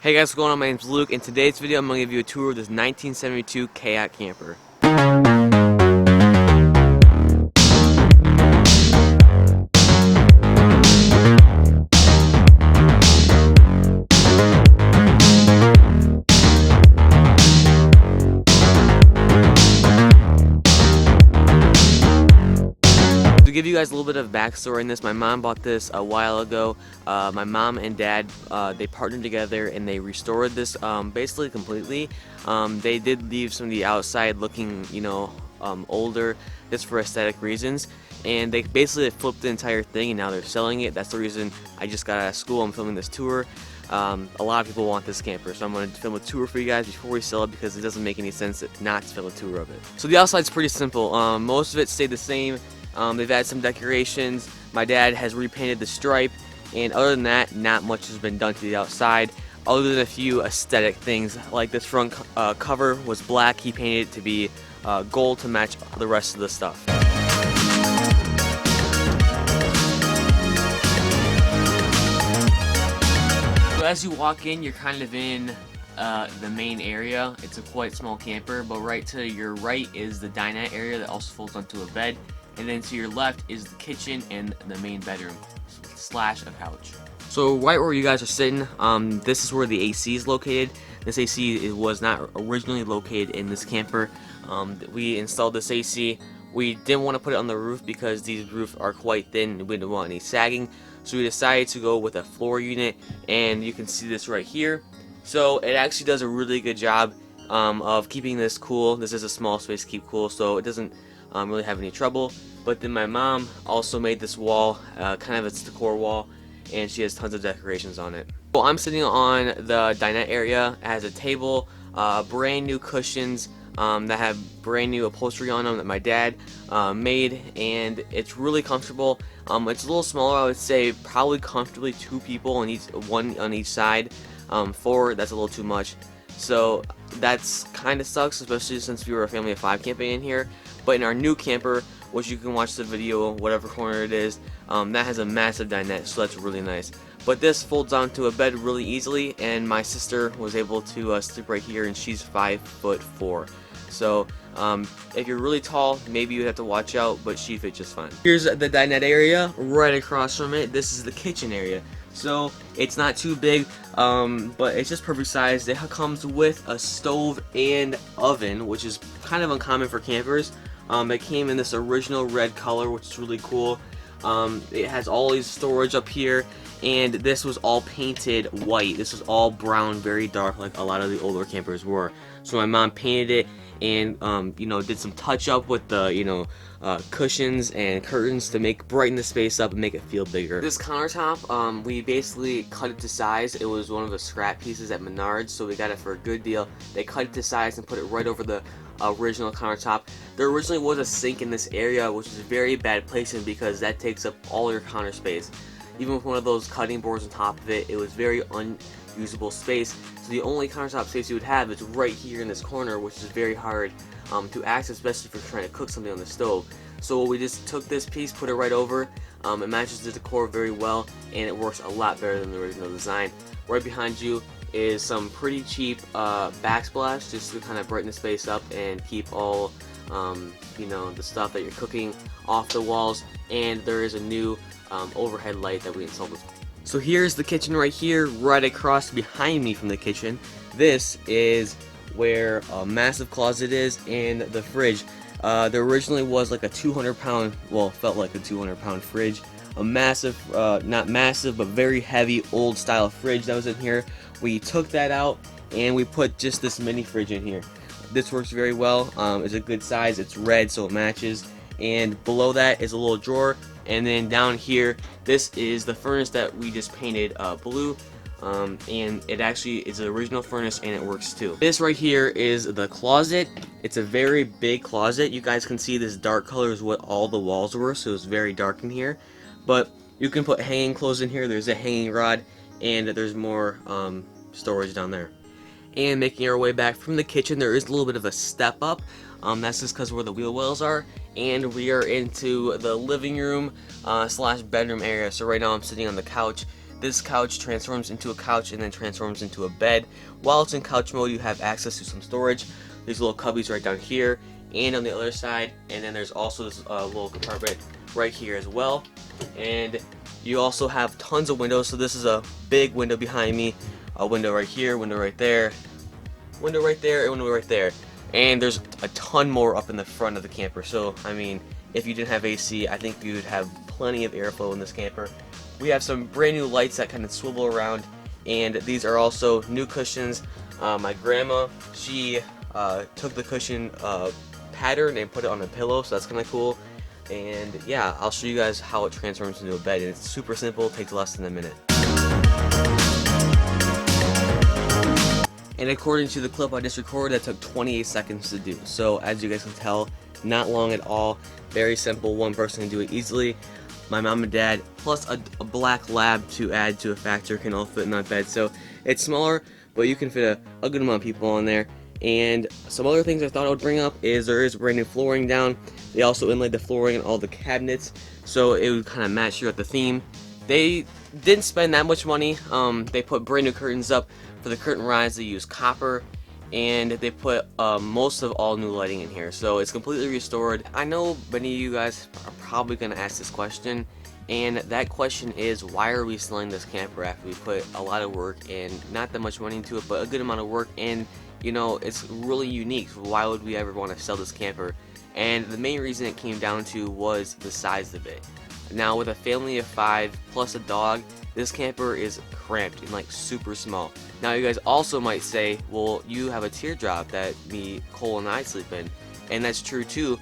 Hey guys, what's going on? My name's Luke. In today's video, I'm going to give you a tour of this 1972 Kayak camper. To give you guys a little bit of backstory in this, my mom bought this a while ago. My mom and dad, they partnered together and they restored this basically completely. They did leave some of the outside looking, older, just for aesthetic reasons. And they basically flipped the entire thing and now they're selling it. That's the reason I just got out of school. I'm filming this tour. A lot of people want this camper, so I'm going to film a tour for you guys before we sell it because it doesn't make any sense not to film a tour of it. So the outside's pretty simple. Most of it stayed the same. They've added some decorations. My dad has repainted the stripe, and other than that, not much has been done to the outside, other than a few aesthetic things. Like this front cover was black. He painted it to be gold to match the rest of the stuff. So as you walk in, you're kind of in the main area. It's a quite small camper, but right to your right is the dinette area that also folds onto a bed. And then to your left is the kitchen and the main bedroom slash a couch. So right where you guys are sitting, this is where the AC is located. This AC was not originally located in this camper. We installed this AC. We didn't want to put it on the roof because these roofs are quite thin and we didn't want any sagging. So we decided to go with a floor unit, and you can see this right here. So it actually does a really good job of keeping this cool. This is a small space to keep cool, so it doesn't really have any trouble. But then my mom also made this wall, kind of its decor wall, and she has tons of decorations on it. So I'm sitting on the dinette area. It has a table, brand new cushions that have brand new upholstery on them that my dad made, and it's really comfortable. It's a little smaller, I would say, probably comfortably 2 people on one on each side. 4, that's a little too much. So that's kind of sucks, especially since we were a family of 5 camping in here. But in our new camper, which you can watch the video, whatever corner it is, that has a massive dinette, so that's really nice. But this folds onto a bed really easily, and my sister was able to sleep right here, and she's 5'4". So if you're really tall, maybe you'd have to watch out, but she fits just fine. Here's the dinette area. Right across from it, this is the kitchen area. So it's not too big, but it's just perfect size. It comes with a stove and oven, which is kind of uncommon for campers. It came in this original red color, which is really cool. It has all these storage up here, and this was all painted white. This was all brown, very dark, like a lot of the older campers were. So my mom painted it and did some touch up with the cushions and curtains to brighten the space up and make it feel bigger. This countertop, we basically cut it to size. It was one of the scrap pieces at Menards, so we got it for a good deal. They cut it to size and put it right over the original countertop. There originally was a sink in this area, which is very bad placement because that takes up all your counter space. Even with one of those cutting boards on top of it, it was very unusable space. So the only countertop space you would have is right here in this corner, which is very hard to access, especially if you're trying to cook something on the stove. So we just took this piece, put it right over. It matches the decor very well, and it works a lot better than the original design. Right behind you is some pretty cheap backsplash, just to kind of brighten the space up and keep all the stuff that you're cooking off the walls. And there is a new overhead light that we installed as well. So here's the kitchen right here, right across behind me from the kitchen. This is where a massive closet is and the fridge. There originally was like a 200-pound, well, felt like a 200-pound fridge. A massive, not massive, but very heavy old style fridge that was in here. We took that out and we put just this mini fridge in here. This works very well. It's a good size. It's red, so it matches. And below that is a little drawer. And then down here, this is the furnace that we just painted blue. And it actually is the original furnace and it works too. This right here is the closet. It's a very big closet. You guys can see this dark color is what all the walls were, so it's very dark in here. But you can put hanging clothes in here. There's a hanging rod, and there's more storage down there. And making our way back from the kitchen, there is a little bit of a step up. That's just because where the wheel wells are. And we are into the living room slash bedroom area. So right now I'm sitting on the couch. this couch transforms into a couch and then transforms into a bed. While it's in couch mode, you have access to some storage. There's little cubbies right down here and on the other side, and then there's also this little compartment right here as well. And you also have tons of windows. So this is a big window behind me, a window right here, window right there, window right there, and window right there. And there's a ton more up in the front of the camper. So I mean, if you didn't have AC, I think you would have plenty of airflow in this camper. We have some brand new lights that kind of swivel around, and these are also new cushions. My grandma, she took the cushion pattern and put it on a pillow, so that's kind of cool. And yeah, I'll show you guys how it transforms into a bed, and it's super simple, takes less than a minute. And according to the clip I just recorded, that took 28 seconds to do. So as you guys can tell, not long at all, very simple, one person can do it easily. My mom and dad, plus a black lab to add to a factor, can all fit in that bed. So it's smaller, but you can fit a good amount of people on there. And some other things I thought I would bring up is there is brand new flooring down. They also inlaid the flooring in all the cabinets, so it would kind of match throughout the theme. They didn't spend that much money. They put brand new curtains up. For the curtain rise, they use copper, and they put most of all new lighting in here, so it's completely restored. I know many of you guys are probably going to ask this question, and that question is, why are we selling this camper after we put a lot of work and not that much money into it, but a good amount of work, and you know, it's really unique. So why would we ever want to sell this camper? And the main reason it came down to was the size of it. Now with a family of 5 plus a dog, this camper is cramped and like super small. Now you guys also might say, well, you have a teardrop that me, Cole, and I sleep in, and that's true too.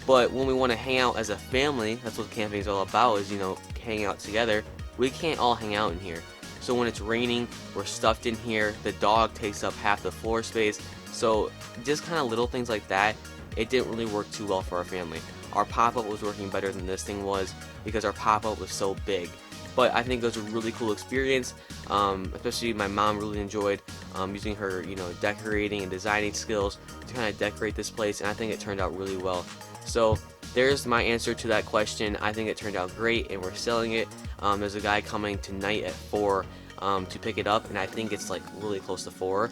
But when we want to hang out as a family, that's what camping is all about, is, you know, hanging out together. We can't all hang out in here. So when it's raining, we're stuffed in here. The dog takes up half the floor space. So just kind of little things like that, it didn't really work too well for our family. Our pop-up was working better than this thing was because our pop-up was so big. But I think it was a really cool experience. Especially my mom really enjoyed using her, you know, decorating and designing skills to kind of decorate this place, and I think it turned out really well. So there's my answer to that question. I think it turned out great, and we're selling it. There's a guy coming tonight at 4 to pick it up, and I think it's like really close to 4.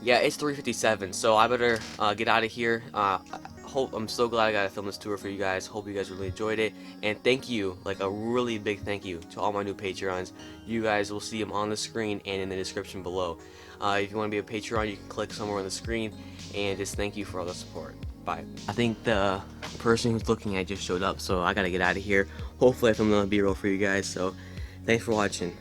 Yeah, it's 3:57, so I better get out of here. I'm so glad I got to film this tour for you guys. Hope you guys really enjoyed it, and thank you, like a really big thank you to all my new Patreons. You guys will see them on the screen and in the description below. If you want to be a Patreon, you can click somewhere on the screen, and just thank you for all the support. Bye. I think the person who's looking at just showed up, so I gotta get out of here. Hopefully I filmed another B-roll for you guys, so thanks for watching.